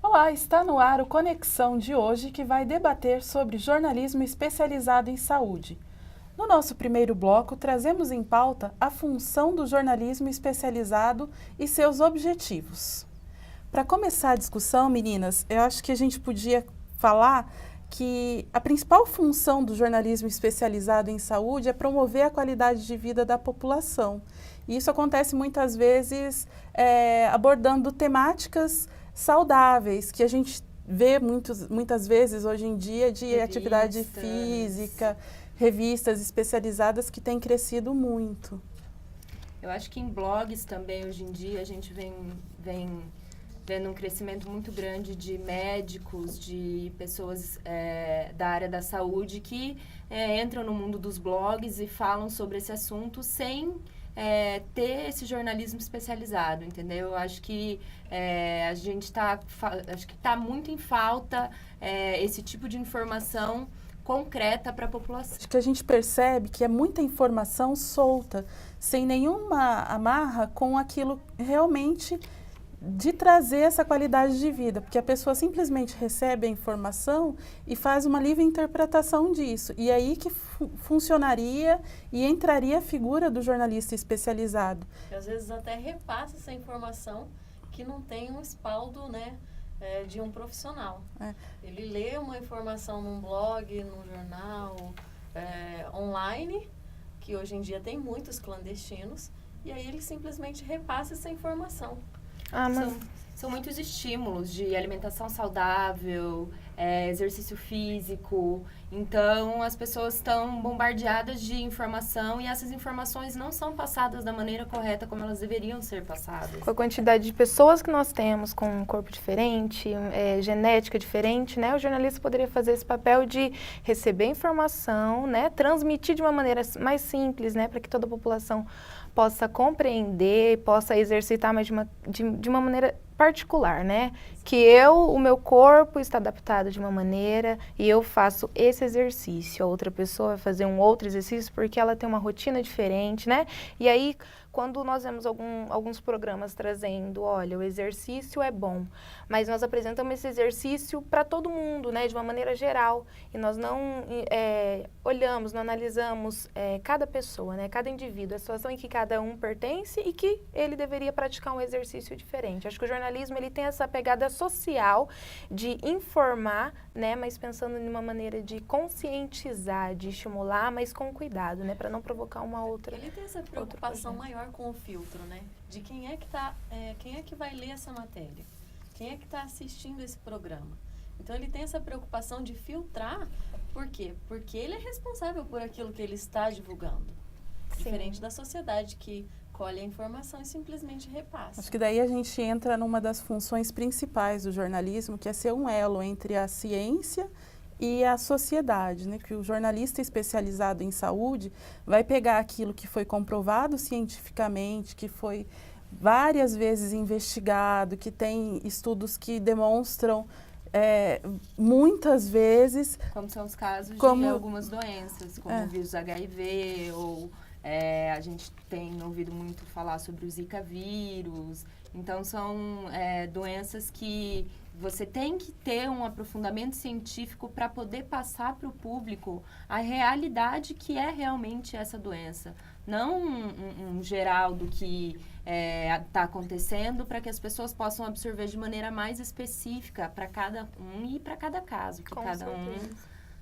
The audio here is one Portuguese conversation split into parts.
Olá, está no ar o Conexão de hoje que vai debater sobre jornalismo especializado em saúde. No nosso primeiro bloco, trazemos em pauta a função do jornalismo especializado e seus objetivos. Para começar a discussão, meninas, eu acho que a gente podia falar que a principal função do jornalismo especializado em saúde é promover a qualidade de vida da população. E isso acontece muitas vezes abordando temáticas saudáveis, que a gente vê muitas vezes hoje em dia de atividade física, revistas especializadas que têm crescido muito. Eu acho que em blogs também, hoje em dia, a gente vem vendo um crescimento muito grande de médicos, de pessoas da área da saúde que entram no mundo dos blogs e falam sobre esse assunto sem ter esse jornalismo especializado, entendeu? Eu acho que a gente está muito em falta esse tipo de informação concreta para a população. Acho que a gente percebe que é muita informação solta, sem nenhuma amarra com aquilo realmente de trazer essa qualidade de vida, porque a pessoa simplesmente recebe a informação e faz uma livre interpretação disso. E aí que funcionaria e entraria a figura do jornalista especializado. E às vezes até repassa essa informação que não tem um respaldo, né, de um profissional. Ele lê uma informação num blog, num jornal, online, que hoje em dia tem muitos clandestinos, e aí ele simplesmente repassa essa informação. São muitos estímulos de alimentação saudável, exercício físico. Então, as pessoas estão bombardeadas de informação e essas informações não são passadas da maneira correta como elas deveriam ser passadas. Com a quantidade de pessoas que nós temos com um corpo diferente, genética diferente, né? O jornalista poderia fazer esse papel de receber informação, né? Transmitir de uma maneira mais simples, né? Para que toda a população possa compreender, possa exercitar, mas de uma maneira particular, né? Que o meu corpo está adaptado de uma maneira e eu faço esse exercício. A outra pessoa vai fazer um outro exercício porque ela tem uma rotina diferente, né? E aí, quando nós vemos alguns programas trazendo, olha, o exercício é bom, mas nós apresentamos esse exercício para todo mundo, né? De uma maneira geral. E nós não olhamos, não analisamos cada pessoa, né? Cada indivíduo, a situação em que cada um pertence e que ele deveria praticar um exercício diferente. Acho que o jornalismo ele tem essa pegada social de informar, né? Mas pensando em uma maneira de conscientizar, de estimular, mas com cuidado, né? Para não provocar uma outra. Ele tem essa preocupação maior com o filtro, né? De quem é que vai ler essa matéria? Quem é que está assistindo esse programa? Então ele tem essa preocupação de filtrar, por quê? Porque ele é responsável por aquilo que ele está divulgando. Sim. Diferente da sociedade que colhe a informação e simplesmente repassa. Acho que daí a gente entra numa das funções principais do jornalismo, que é ser um elo entre a ciência e a sociedade, né? Que o jornalista especializado em saúde vai pegar aquilo que foi comprovado cientificamente, que foi várias vezes investigado, que tem estudos que demonstram muitas vezes... Como são os casos de algumas doenças, como o vírus HIV, ou a gente tem ouvido muito falar sobre o Zika vírus. Então, são doenças que você tem que ter um aprofundamento científico para poder passar para o público a realidade que é realmente essa doença. Não um geral do que está acontecendo, para que as pessoas possam absorver de maneira mais específica para cada um e para cada caso, que cada um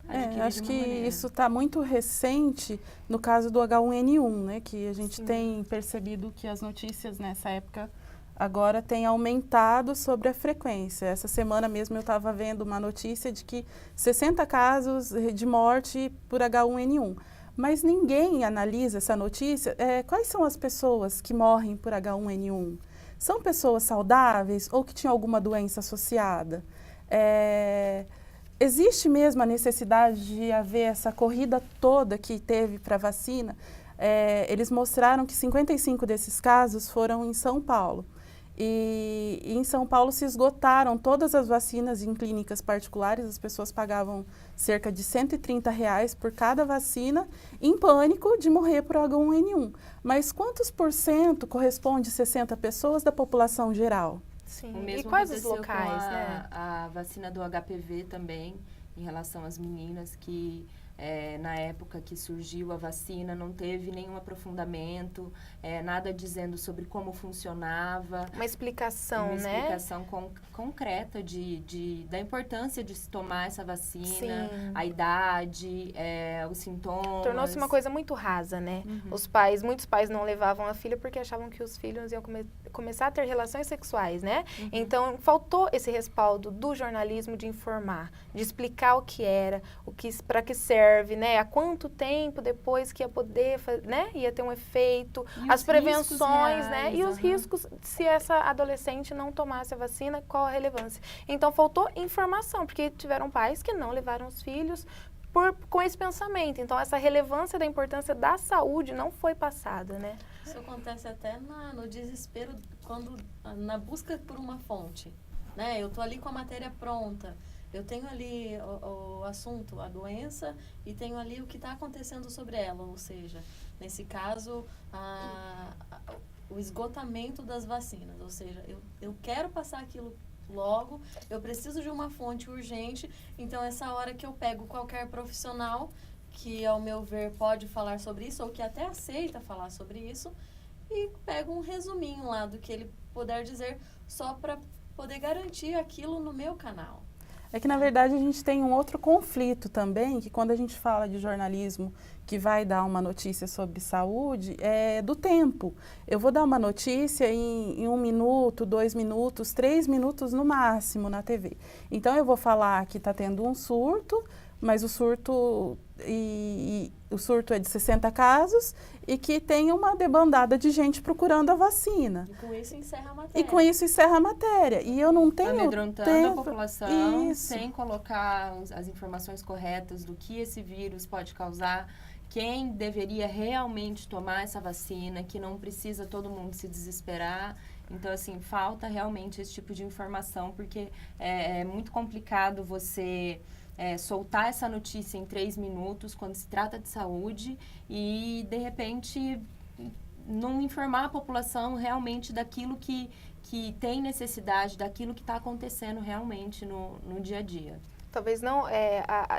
adquire acho de que uma maneira. isso está muito recente no caso do H1N1, né? Que a gente tem percebido que as notícias nessa época agora têm aumentado sobre a frequência. Essa semana mesmo eu estava vendo uma notícia de que 60 casos de morte por H1N1. Mas ninguém analisa essa notícia. Quais são as pessoas que morrem por H1N1? São pessoas saudáveis ou que tinham alguma doença associada? Existe mesmo a necessidade de haver essa corrida toda que teve para a vacina? Eles mostraram que 55 desses casos foram em São Paulo. E em São Paulo se esgotaram todas as vacinas em clínicas particulares, as pessoas pagavam cerca de R$130 por cada vacina, em pânico de morrer por H1N1. Mas quantos por cento corresponde a 60 pessoas da população geral? Sim. O mesmo E quais os aconteceu locais, com né? a vacina do HPV também, em relação às meninas que na época que surgiu a vacina não teve nenhum aprofundamento, nada dizendo sobre como funcionava. Uma explicação, Uma né? explicação concreta da importância de se tomar essa vacina, Sim. a idade, os sintomas. Tornou-se uma coisa muito rasa, né? Muitos pais não levavam a filha porque achavam que os filhos iam começar a ter relações sexuais, né? Então, faltou esse respaldo do jornalismo de informar, de explicar o que era, para que serve, né? Há quanto tempo depois que ia poder, né? Ia ter um efeito, E as os prevenções, riscos né? reais, E os riscos, se essa adolescente não tomasse a vacina, qual a relevância? Então, faltou informação, porque tiveram pais que não levaram os filhos com esse pensamento. Então, essa relevância da importância da saúde não foi passada, né? Isso acontece até no desespero, na busca por uma fonte, né? Eu tô ali com a matéria pronta, eu tenho ali o assunto, a doença, e tenho ali o que está acontecendo sobre ela, ou seja, nesse caso, o esgotamento das vacinas, ou seja, eu quero passar aquilo logo, eu preciso de uma fonte urgente, então essa hora que eu pego qualquer profissional que, ao meu ver, pode falar sobre isso, ou que até aceita falar sobre isso, e pego um resuminho lá do que ele puder dizer, só para poder garantir aquilo no meu canal. É que, na verdade, a gente tem um outro conflito também, que quando a gente fala de jornalismo que vai dar uma notícia sobre saúde, é do tempo. Eu vou dar uma notícia em 1 minuto, 2 minutos, 3 minutos no máximo na TV. Então, eu vou falar que está tendo um surto, mas o surto é de 60 casos e que tem uma debandada de gente procurando a vacina. E com isso encerra a matéria. E eu não tenho amedrontando tempo. a população, Isso. sem colocar as informações corretas do que esse vírus pode causar, quem deveria realmente tomar essa vacina, que não precisa todo mundo se desesperar. Então, assim, falta realmente esse tipo de informação, porque é muito complicado você soltar essa notícia em 3 minutos, quando se trata de saúde, e, de repente, não informar a população realmente daquilo que tem necessidade, daquilo que está acontecendo realmente no dia a dia. Talvez não,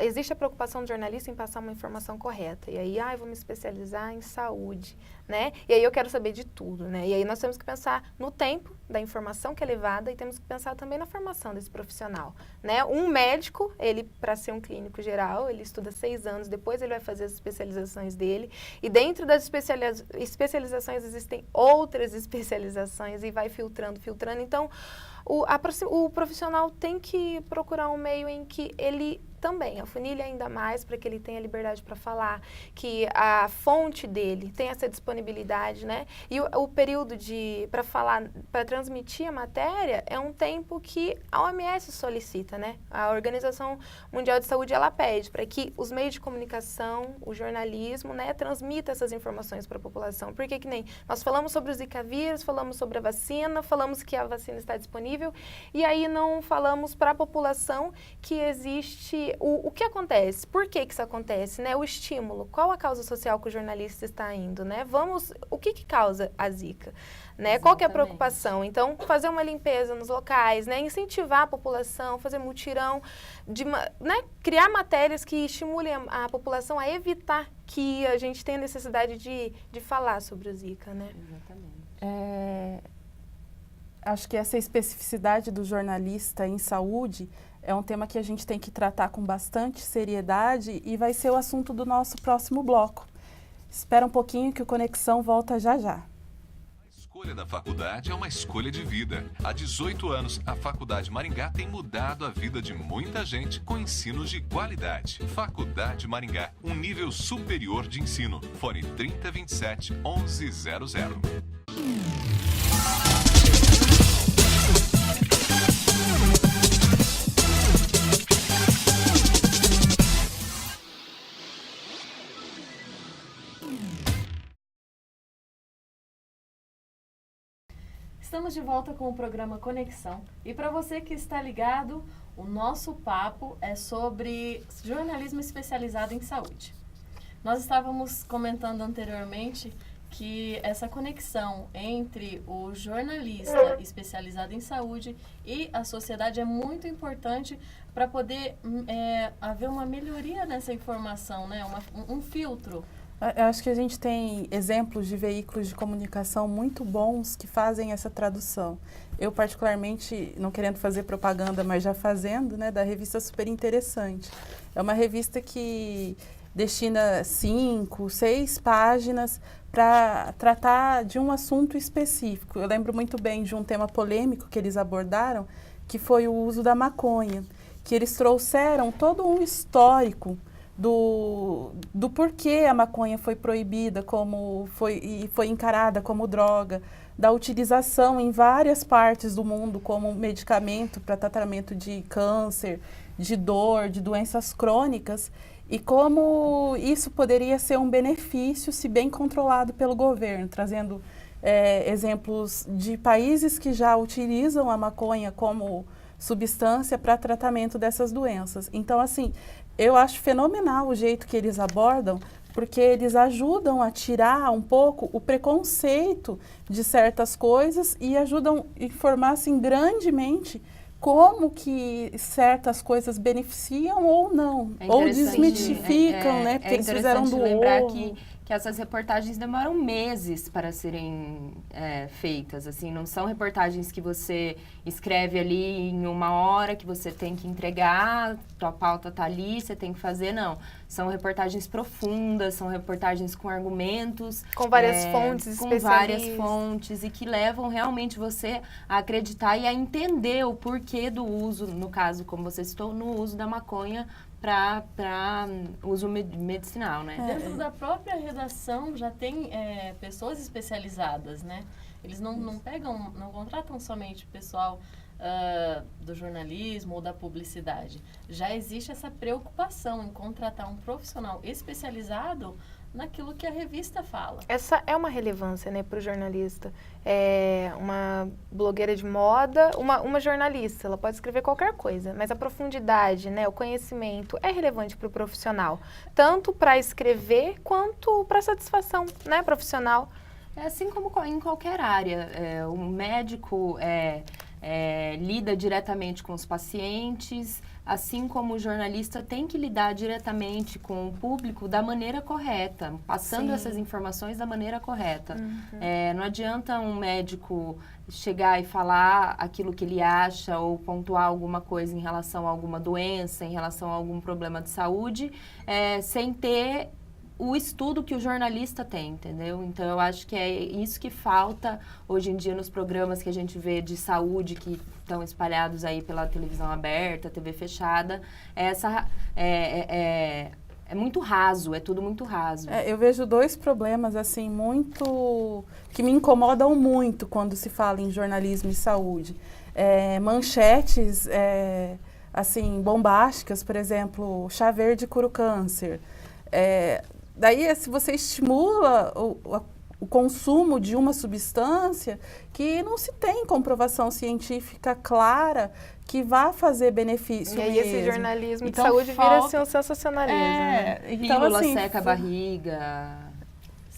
existe a preocupação do jornalista em passar uma informação correta. E aí, eu vou me especializar em saúde, né? E aí eu quero saber de tudo, né? E aí nós temos que pensar no tempo da informação que é levada e temos que pensar também na formação desse profissional, né? Um médico, ele, para ser um clínico geral, ele estuda 6 anos, depois ele vai fazer as especializações dele. E dentro das especializações existem outras especializações e vai filtrando. Então, o profissional tem que procurar um meio em que ele também afunilhe ainda mais para que ele tenha liberdade para falar, que a fonte dele tenha essa disponibilidade, né? E o período para falar, para transmitir a matéria é um tempo que a OMS solicita, né? A Organização Mundial de Saúde, ela pede para que os meios de comunicação, o jornalismo, né, transmita essas informações para a população. Porque que nem nós falamos sobre o Zika vírus, falamos sobre a vacina, falamos que a vacina está disponível e aí não falamos para a população que existe o que acontece, por que isso acontece, né? O estímulo, qual a causa social que o jornalista está indo, né? O que causa a Zika, né? Qual que é a preocupação? Então, fazer uma limpeza nos locais, né? Incentivar a população, fazer mutirão, né? Criar matérias que estimulem a população a evitar que a gente tenha necessidade de falar sobre o Zika, né? Exatamente. Acho que essa especificidade do jornalista em saúde é um tema que a gente tem que tratar com bastante seriedade e vai ser o assunto do nosso próximo bloco. Espera um pouquinho que o Conexão volta já já. A escolha da faculdade é uma escolha de vida. Há 18 anos, a Faculdade Maringá tem mudado a vida de muita gente com ensinos de qualidade. Faculdade Maringá, um nível superior de ensino. Fone 3027 1100. Estamos de volta com o programa Conexão. E para você que está ligado, o nosso papo é sobre jornalismo especializado em saúde. Nós estávamos comentando anteriormente que essa conexão entre o jornalista especializado em saúde e a sociedade é muito importante para poder haver uma melhoria nessa informação, né? Um filtro. Eu acho que a gente tem exemplos de veículos de comunicação muito bons que fazem essa tradução. Eu, particularmente, não querendo fazer propaganda, mas já fazendo, né, da revista Super Interessante. É uma revista que destina 5, 6 páginas para tratar de um assunto específico. Eu lembro muito bem de um tema polêmico que eles abordaram, que foi o uso da maconha, que eles trouxeram todo um histórico do porquê a maconha foi proibida e foi encarada como droga, da utilização em várias partes do mundo como medicamento para tratamento de câncer, de dor, de doenças crônicas, e como isso poderia ser um benefício se bem controlado pelo governo, trazendo exemplos de países que já utilizam a maconha como substância para tratamento dessas doenças. Então, assim, eu acho fenomenal o jeito que eles abordam, porque eles ajudam a tirar um pouco o preconceito de certas coisas e ajudam a informar, assim, grandemente como que certas coisas beneficiam ou não, ou desmitificam, né? Porque eles fizeram do lembrar que essas reportagens demoram meses para serem feitas, assim, não são reportagens que você escreve ali em 1 hora, que você tem que entregar, tua pauta tá ali, você tem que fazer, não. São reportagens profundas, são reportagens com argumentos. Com várias fontes com várias fontes e que levam realmente você a acreditar e a entender o porquê do uso, no caso, como você citou, no uso da maconha para uso medicinal, né? Dentro da própria redação já tem pessoas especializadas, né? Eles não contratam somente pessoal do jornalismo ou da publicidade. Já existe essa preocupação em contratar um profissional especializado naquilo que a revista fala. Essa é uma relevância, né, para o jornalista. Uma blogueira de moda, uma jornalista, ela pode escrever qualquer coisa, mas a profundidade, né, o conhecimento é relevante para o profissional, tanto para escrever quanto para satisfação, né, profissional. É assim como em qualquer área. O médico lida diretamente com os pacientes, assim como o jornalista tem que lidar diretamente com o público da maneira correta, passando essas informações da maneira correta. Não adianta um médico chegar e falar aquilo que ele acha ou pontuar alguma coisa em relação a alguma doença, em relação a algum problema de saúde, sem ter o estudo que o jornalista tem, entendeu? Então, eu acho que é isso que falta hoje em dia nos programas que a gente vê de saúde que estão espalhados aí pela televisão aberta, TV fechada. É muito raso, é tudo muito raso. Eu vejo 2 problemas, assim, que me incomodam muito quando se fala em jornalismo e saúde. Manchetes, assim, bombásticas, por exemplo, chá verde cura o câncer. Daí, se você estimula o consumo de uma substância que não se tem comprovação científica clara que vá fazer benefício mesmo. E aí esse jornalismo então, de saúde vira assim, um sensacionalismo. Né? Então, pílula assim, seca a barriga.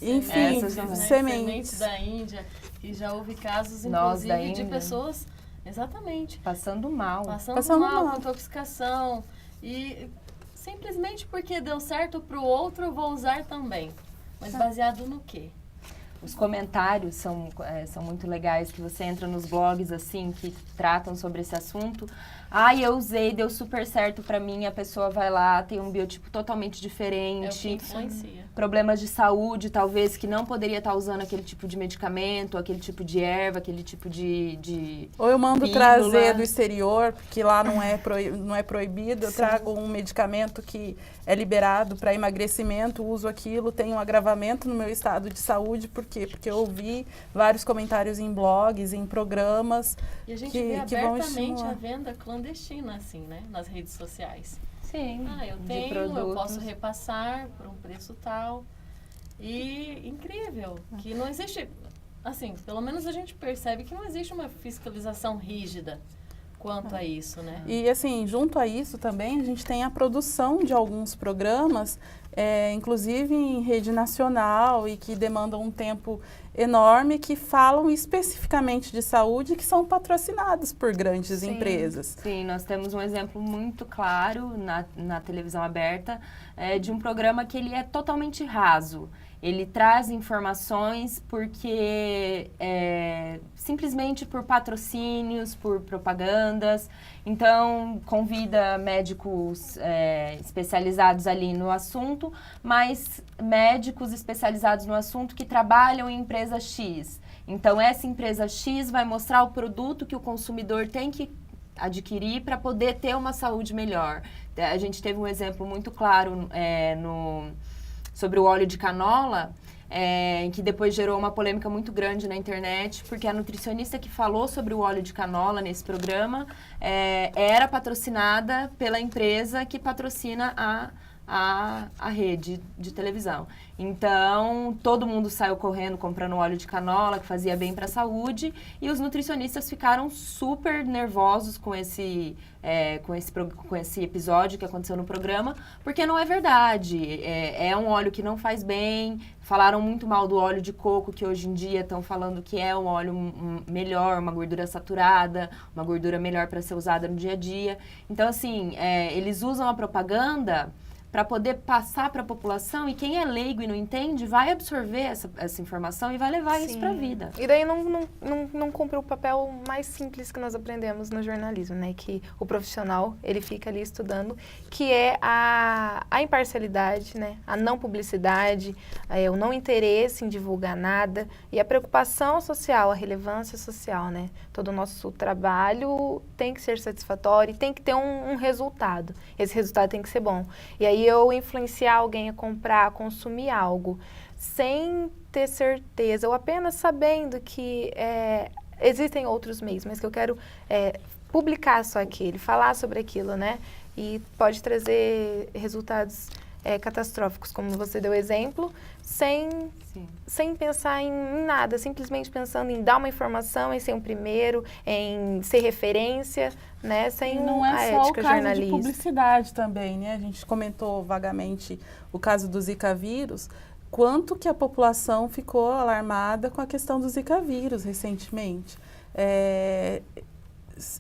Enfim, sementes da Índia. E já houve casos, inclusive, de pessoas... Exatamente. Passando mal. Passando mal, com intoxicação. E... simplesmente porque deu certo para o outro, eu vou usar também. Mas baseado no quê? Os comentários são muito legais, que você entra nos blogs, assim, que tratam sobre esse assunto. Eu usei, deu super certo pra mim, a pessoa vai lá, tem um biotipo totalmente diferente. Influencia. Problemas de saúde, talvez, que não poderia estar usando aquele tipo de medicamento, aquele tipo de erva, aquele tipo de ou eu mando pílula. Trazer do exterior, porque lá não é proibido, eu trago um medicamento que é liberado para emagrecimento, uso aquilo, tenho um agravamento no meu estado de saúde, por quê? Porque eu ouvi vários comentários em blogs, em programas e a gente que vê vão abertamente a venda clandestina, assim, né? Nas redes sociais. Sim, eu tenho, eu posso repassar por um preço tal. E incrível, que não existe, assim, pelo menos a gente percebe que não existe uma fiscalização rígida. quanto a isso, né? E assim, junto a isso também, a gente tem a produção de alguns programas, inclusive em rede nacional e que demandam um tempo enorme, que falam especificamente de saúde, que são patrocinados por grandes empresas. Sim, nós temos um exemplo muito claro na televisão aberta de um programa que ele é totalmente raso. Ele traz informações porque simplesmente por patrocínios, por propagandas. Então, convida médicos especializados ali no assunto, mas médicos especializados no assunto que trabalham em empresa X. Então, essa empresa X vai mostrar o produto que o consumidor tem que adquirir para poder ter uma saúde melhor. A gente teve um exemplo muito claro sobre o óleo de canola, que depois gerou uma polêmica muito grande na internet, porque a nutricionista que falou sobre o óleo de canola nesse programa era patrocinada pela empresa que patrocina a rede de televisão. Então, todo mundo saiu correndo comprando óleo de canola, que fazia bem para a saúde, e os nutricionistas ficaram super nervosos com esse episódio que aconteceu no programa, porque não é verdade. É um óleo que não faz bem. Falaram muito mal do óleo de coco, que hoje em dia estão falando que é um óleo melhor, uma gordura saturada, uma gordura melhor para ser usada no dia a dia. Então, assim, eles usam a propaganda para poder passar para a população, e quem é leigo e não entende vai absorver essa informação e vai levar isso para a vida. E daí não cumpre o papel mais simples que nós aprendemos no jornalismo, né? Que o profissional, ele fica ali estudando, que é a imparcialidade, né? A não publicidade, o não interesse em divulgar nada e a preocupação social, a relevância social, né? Todo o nosso trabalho tem que ser satisfatório e tem que ter um resultado. Esse resultado tem que ser bom. E aí eu influenciar alguém a comprar, a consumir algo, sem ter certeza, ou apenas sabendo que existem outros meios, mas que eu quero publicar só aquele, falar sobre aquilo, né? E pode trazer resultados catastróficos, como você deu exemplo, sem pensar em nada, simplesmente pensando em dar uma informação, em ser um primeiro, em ser referência, né? Sem não a é só ética o caso jornalista. de publicidade também, né? A gente comentou vagamente o caso do Zika vírus, quanto que a população ficou alarmada com a questão do Zika vírus recentemente.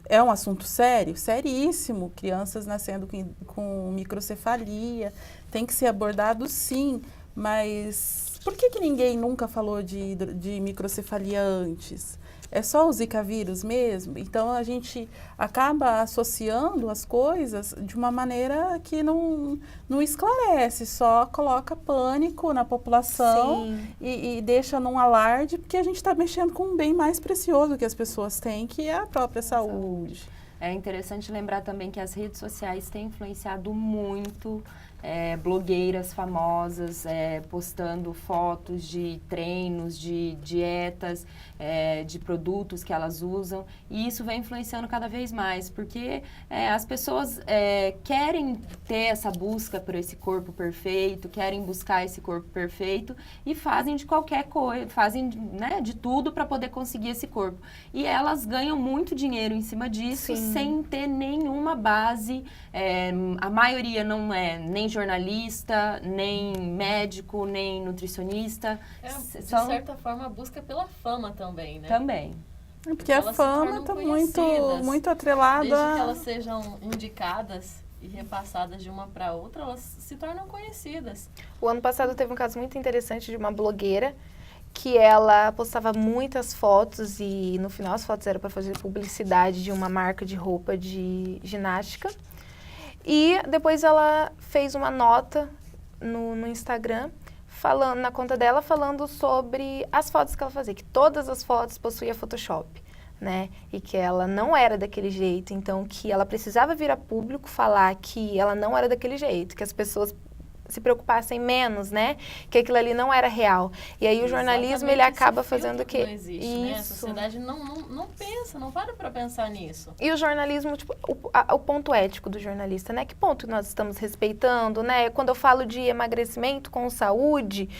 É um assunto sério, seríssimo, crianças nascendo com microcefalia, tem que ser abordado sim, mas por que ninguém nunca falou de microcefalia antes? É só o Zika vírus mesmo? Então, a gente acaba associando as coisas de uma maneira que não esclarece, só coloca pânico na população e deixa num alarde, porque a gente está mexendo com um bem mais precioso que as pessoas têm, que é a própria saúde. É interessante lembrar também que as redes sociais têm influenciado muito blogueiras famosas postando fotos de treinos, de dietas, de produtos que elas usam, e isso vem influenciando cada vez mais, porque as pessoas querem ter essa busca por esse corpo perfeito, querem buscar esse corpo perfeito e fazem de qualquer coisa, fazem de tudo para poder conseguir esse corpo. E elas ganham muito dinheiro em cima disso, sem ter nenhuma base. A maioria não é nem jornalista, nem médico, nem nutricionista. De certa forma, a busca pela fama também, né? Também. Porque a fama está muito atrelada... Desde que elas sejam indicadas e repassadas de uma para outra, elas se tornam conhecidas. O ano passado teve um caso muito interessante de uma blogueira que ela postava muitas fotos e no final as fotos eram para fazer publicidade de uma marca de roupa de ginástica. E depois ela fez uma nota no Instagram, na conta dela, falando sobre as fotos que ela fazia, que todas as fotos possuíam Photoshop, né? E que ela não era daquele jeito, então que ela precisava vir a público falar que ela não era daquele jeito, que as pessoas se preocupassem menos, né? Que aquilo ali não era real. E aí o jornalismo, ele acaba fazendo o quê? Não existe, né? A sociedade não pensa, não para pensar nisso. E o jornalismo, tipo, o ponto ético do jornalista, né? Que ponto nós estamos respeitando, né? Quando eu falo de emagrecimento com saúde,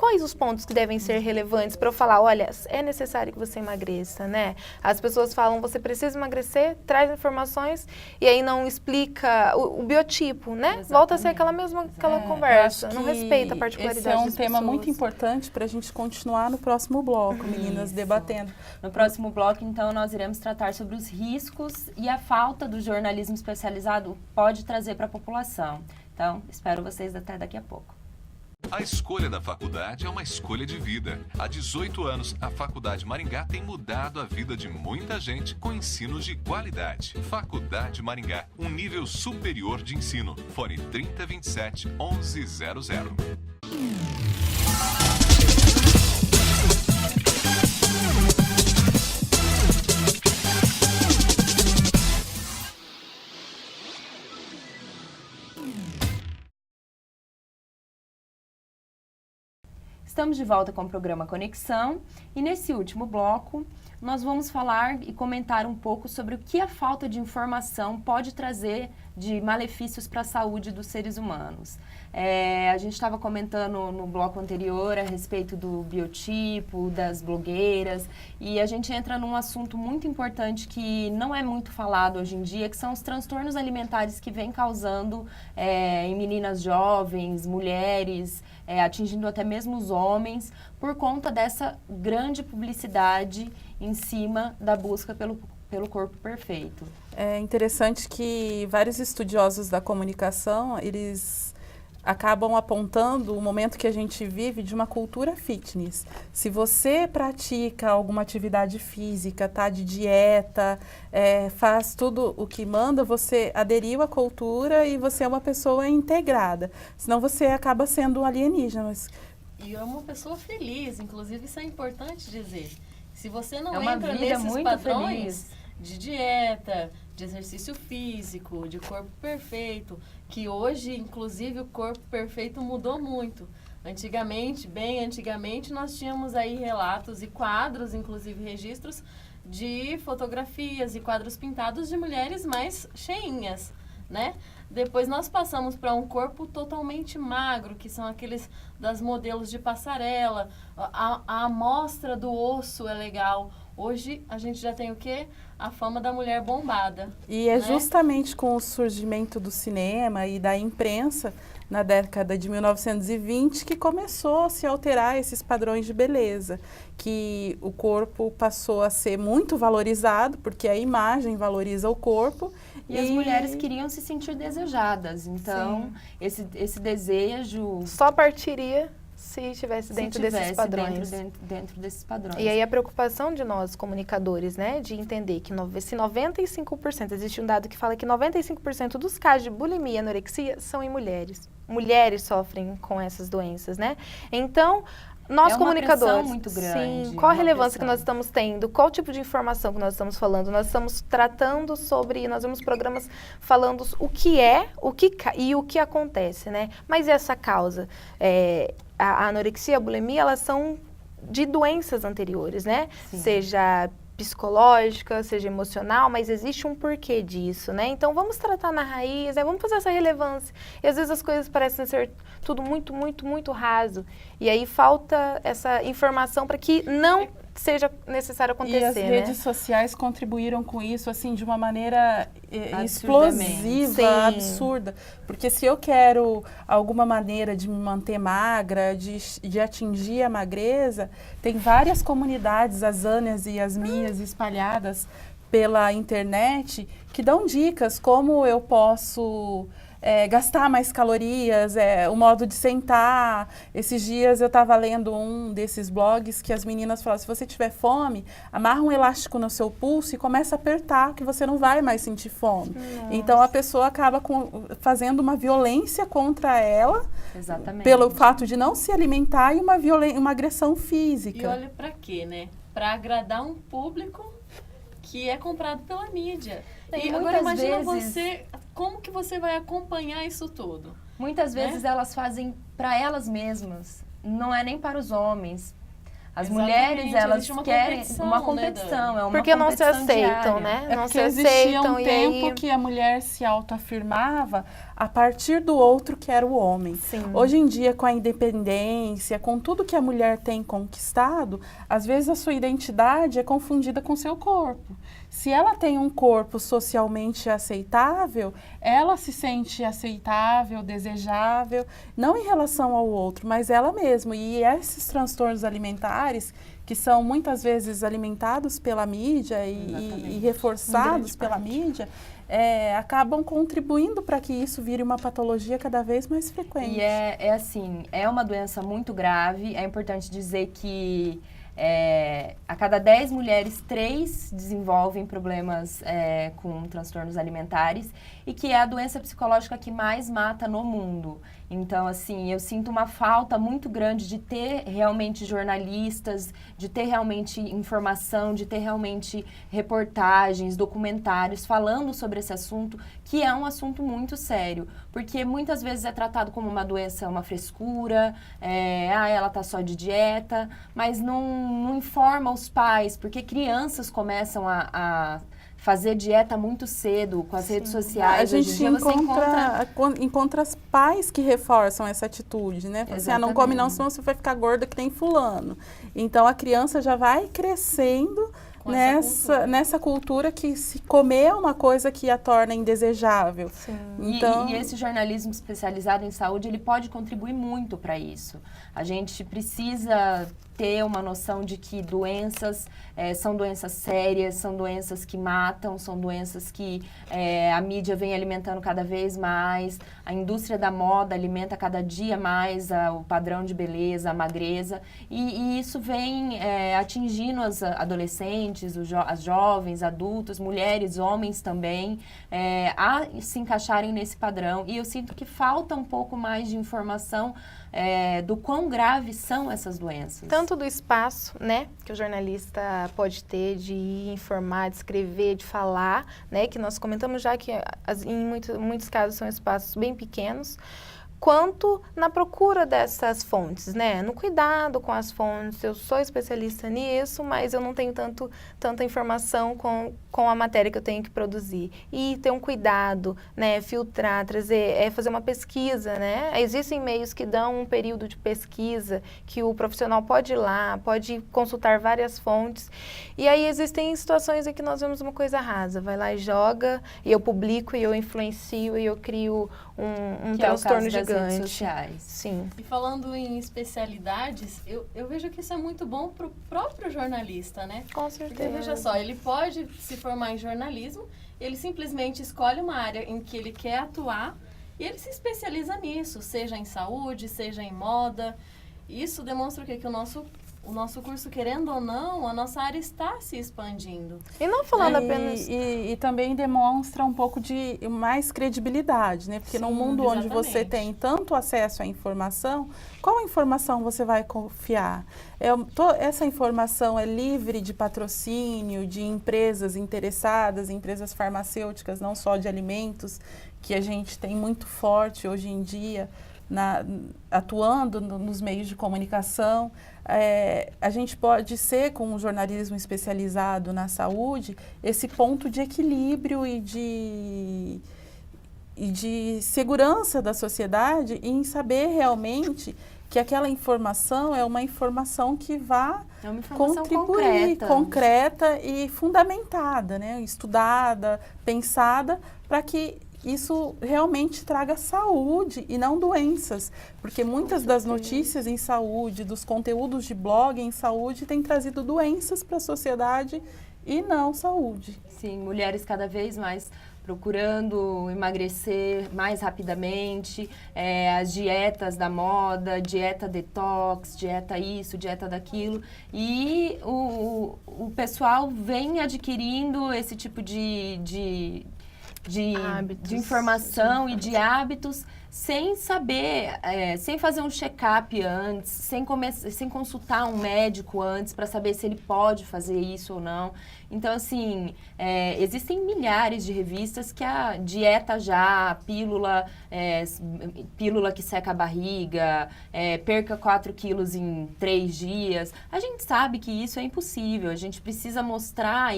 quais os pontos que devem ser relevantes para eu falar, olha, é necessário que você emagreça, né? As pessoas falam, você precisa emagrecer, traz informações e aí não explica o biotipo, né? Exatamente. Volta a ser aquela conversa, não respeita a particularidade das pessoas. Esse é um tema muito importante para a gente continuar no próximo bloco, meninas, debatendo. No próximo bloco, então, nós iremos tratar sobre os riscos e a falta do jornalismo especializado pode trazer para a população. Então, espero vocês até daqui a pouco. A escolha da faculdade é uma escolha de vida. Há 18 anos, a Faculdade Maringá tem mudado a vida de muita gente com ensinos de qualidade. Faculdade Maringá, um nível superior de ensino. Fone 3027 1100. Estamos de volta com o programa Conexão e nesse último bloco nós vamos falar e comentar um pouco sobre o que a falta de informação pode trazer de malefícios para a saúde dos seres humanos. A gente estava comentando no bloco anterior a respeito do biotipo, das blogueiras, e a gente entra num assunto muito importante que não é muito falado hoje em dia, que são os transtornos alimentares que vêm causando em meninas jovens, mulheres, atingindo até mesmo os homens, por conta dessa grande publicidade em cima da busca pelo corpo perfeito. É interessante que vários estudiosos da comunicação, eles acabam apontando o momento que a gente vive de uma cultura fitness. Se você pratica alguma atividade física, tá de dieta, faz tudo o que manda, você aderiu à cultura e você é uma pessoa integrada. Senão você acaba sendo um alienígena. E é uma pessoa feliz, inclusive isso é importante dizer. Se você não uma entra vida nesses muito padrões feliz. De dieta, de exercício físico, de corpo perfeito, que hoje, inclusive, o corpo perfeito mudou muito. Antigamente, bem antigamente, nós tínhamos aí relatos e quadros, inclusive registros, de fotografias e quadros pintados de mulheres mais cheinhas, né? Depois nós passamos para um corpo totalmente magro, que são aqueles das modelos de passarela, a amostra do osso é legal. Hoje a gente já tem o quê? A fama da mulher bombada. E é justamente com o surgimento do cinema e da imprensa, na década de 1920, que começou a se alterar esses padrões de beleza, que o corpo passou a ser muito valorizado, porque a imagem valoriza o corpo. E as mulheres queriam se sentir desejadas, então esse desejo... Só partiria se estivesse dentro desses padrões. Dentro desses padrões. E aí a preocupação de nós, comunicadores, né, de entender que se 95%, existe um dado que fala que 95% dos casos de bulimia e anorexia são em mulheres. Mulheres sofrem com essas doenças, né? Então, nós comunicadores, muito grande, sim, qual a relevância que nós estamos tendo? Qual tipo de informação que nós estamos falando? Nós estamos tratando sobre, nós vemos programas falando o que é, e o que acontece, né? Mas essa causa, a anorexia e a bulimia, elas são de doenças anteriores, né? Sim. Seja psicológica, seja emocional, mas existe um porquê disso, né? Então, vamos tratar na raiz, né? Vamos fazer essa relevância. E às vezes as coisas parecem ser tudo muito, muito, muito raso. E aí falta essa informação para que não seja necessário acontecer, E as redes sociais contribuíram com isso, assim, de uma maneira explosiva, absurda. Porque se eu quero alguma maneira de me manter magra, de atingir a magreza, tem várias comunidades, as Anias e as minhas, espalhadas pela internet, que dão dicas como eu posso... gastar mais calorias, o modo de sentar. Esses dias eu estava lendo um desses blogs que as meninas falam, se você tiver fome, amarra um elástico no seu pulso e começa a apertar, que você não vai mais sentir fome. Nossa. Então a pessoa acaba fazendo uma violência contra ela, exatamente, pelo fato de não se alimentar e uma agressão física. E olha pra quê, né? Para agradar um público que é comprado pela mídia. E agora imagina você, como que você vai acompanhar isso tudo? Muitas vezes elas fazem para elas mesmas, não é nem para os homens. As Exatamente, mulheres, elas existe uma querem competição, uma né, competição, é uma Porque não se competição aceitam, diária. né? É Não porque se existia aceitam um e tempo aí... que a mulher se autoafirmava a partir do outro que era o homem. Sim. Hoje em dia, com a independência, com tudo que a mulher tem conquistado, às vezes a sua identidade é confundida com seu corpo. Se ela tem um corpo socialmente aceitável, ela se sente aceitável, desejável, não em relação ao outro, mas ela mesma. E esses transtornos alimentares, que são muitas vezes alimentados pela mídia e reforçados pela mídia, acabam contribuindo para que isso vire uma patologia cada vez mais frequente. E é assim, é uma doença muito grave, é importante dizer que a cada 10 mulheres, 3 desenvolvem problemas com transtornos alimentares e que é a doença psicológica que mais mata no mundo. Então, assim, eu sinto uma falta muito grande de ter realmente jornalistas, de ter realmente informação, de ter realmente reportagens, documentários falando sobre esse assunto, que é um assunto muito sério. Porque muitas vezes é tratado como uma doença, uma frescura, ela tá só de dieta, mas não informa os pais, porque crianças começam a fazer dieta muito cedo, com as redes sociais. A gente hoje em dia você encontra os pais que reforçam essa atitude, né? Assim, não come não, senão você vai ficar gorda que nem fulano. Então, a criança já vai crescendo nessa cultura que se comer é uma coisa que a torna indesejável. Sim. Então, e esse jornalismo especializado em saúde, ele pode contribuir muito para isso. A gente precisa ter uma noção de que doenças são doenças sérias, são doenças que matam, são doenças que a mídia vem alimentando cada vez mais, a indústria da moda alimenta cada dia mais o padrão de beleza, a magreza, e isso vem atingindo as adolescentes, as jovens, adultos, mulheres, homens também, a se encaixarem nesse padrão. E eu sinto que falta um pouco mais de informação do quão graves são essas doenças. Tanto do espaço, né, que o jornalista pode ter de informar, de escrever, de falar, né, que nós comentamos já que em muitos casos são espaços bem pequenos, quanto na procura dessas fontes, né? No cuidado com as fontes. Eu sou especialista nisso, mas eu não tenho tanta informação com a matéria que eu tenho que produzir. E ter um cuidado, né? Filtrar, trazer, fazer uma pesquisa, né? Existem meios que dão um período de pesquisa, que o profissional pode ir lá, pode consultar várias fontes. E aí existem situações em que nós vemos uma coisa rasa. Vai lá e joga, e eu publico, e eu influencio, e eu crio um transtorno gigante. Redes sociais. Sim. E falando em especialidades, eu vejo que isso é muito bom para o próprio jornalista, né? Com certeza. Porque, veja só, ele pode se formar em jornalismo, ele simplesmente escolhe uma área em que ele quer atuar e ele se especializa nisso, seja em saúde, seja em moda. Isso demonstra o quê? Que o nosso curso, querendo ou não, a nossa área está se expandindo. E não falando apenas... E também demonstra um pouco de mais credibilidade, né? Porque num mundo onde você tem tanto acesso à informação, qual informação você vai confiar? Essa informação é livre de patrocínio, de empresas interessadas, empresas farmacêuticas, não só de alimentos, que a gente tem muito forte hoje em dia, atuando nos meios de comunicação. A gente pode ser, com o jornalismo especializado na saúde, esse ponto de equilíbrio e de segurança da sociedade em saber realmente que aquela informação é uma informação que vá contribuir, concreta e fundamentada, né? Estudada, pensada, para que isso realmente traga saúde e não doenças, porque muitas das notícias em saúde, dos conteúdos de blog em saúde, têm trazido doenças para a sociedade e não saúde. Sim, mulheres cada vez mais procurando emagrecer mais rapidamente, as dietas da moda, dieta detox, dieta isso, dieta daquilo, e o pessoal vem adquirindo esse tipo de informação e de hábitos sem saber, sem fazer um check-up antes, sem consultar um médico antes para saber se ele pode fazer isso ou não. Então, assim, existem milhares de revistas que a dieta já, pílula que seca a barriga, perca 4 quilos em 3 dias. A gente sabe que isso é impossível. A gente precisa mostrar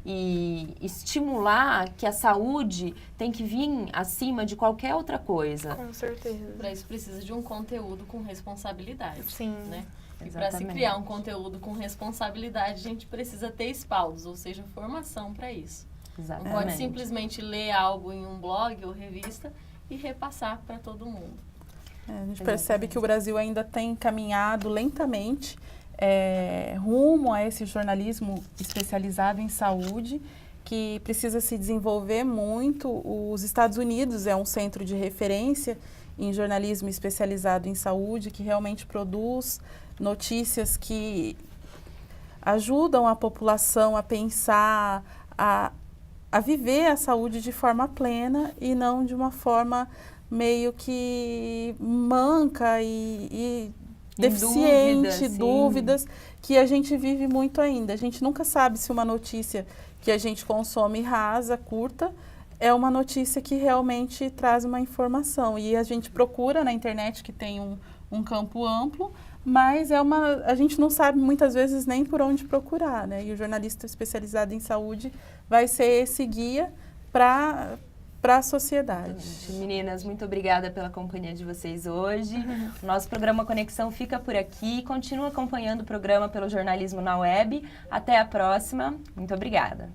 e estimular que a saúde tem que vir acima de qualquer outra coisa. Com certeza. Para isso precisa de um conteúdo com responsabilidade. Sim. Né? E para se criar um conteúdo com responsabilidade, a gente precisa ter espaldos, ou seja, formação para isso. Exatamente. Não pode simplesmente ler algo em um blog ou revista e repassar para todo mundo. A gente percebe que o Brasil ainda tem caminhado lentamente rumo a esse jornalismo especializado em saúde, que precisa se desenvolver muito. Os Estados Unidos é um centro de referência em jornalismo especializado em saúde, que realmente produz notícias que ajudam a população a pensar, a viver a saúde de forma plena e não de uma forma meio que manca e deficiente, dúvidas, que a gente vive muito ainda. A gente nunca sabe se uma notícia que a gente consome rasa, curta, é uma notícia que realmente traz uma informação. E a gente procura na internet, que tem um campo amplo, mas a gente não sabe muitas vezes nem por onde procurar, né? E o jornalista especializado em saúde vai ser esse guia para a sociedade. Meninas, muito obrigada pela companhia de vocês hoje. Nosso programa Conexão fica por aqui. Continua acompanhando o programa pelo Jornalismo na Web. Até a próxima. Muito obrigada.